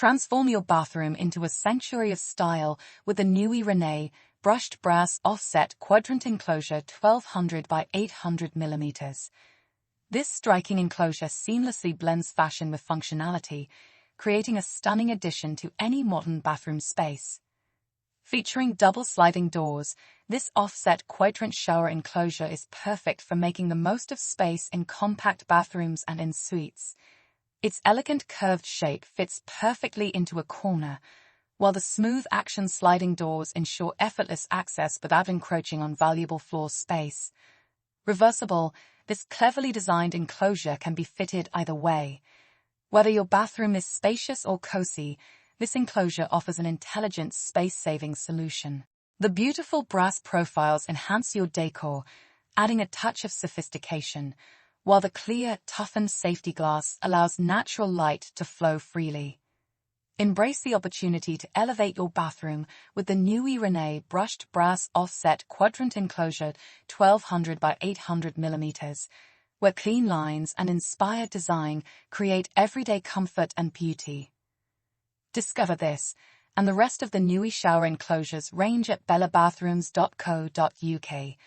Transform your bathroom into a sanctuary of style with the Nuie Rene brushed brass offset quadrant enclosure 1200 by 800 mm. This striking enclosure seamlessly blends fashion with functionality, creating a stunning addition to any modern bathroom space. Featuring double sliding doors, this offset quadrant shower enclosure is perfect for making the most of space in compact bathrooms and ensuites. Its elegant curved shape fits perfectly into a corner, while the smooth action sliding doors ensure effortless access without encroaching on valuable floor space. Reversible, this cleverly designed enclosure can be fitted either way. Whether your bathroom is spacious or cozy, this enclosure offers an intelligent space-saving solution. The beautiful brass profiles enhance your decor, adding a touch of sophistication, while the clear, toughened safety glass allows natural light to flow freely. Embrace the opportunity to elevate your bathroom with the Nuie Renay brushed brass offset quadrant enclosure 1200 by 800 mm, where clean lines and inspired design create everyday comfort and beauty. Discover this and the rest of the Nuie shower enclosures range at bellabathrooms.co.uk.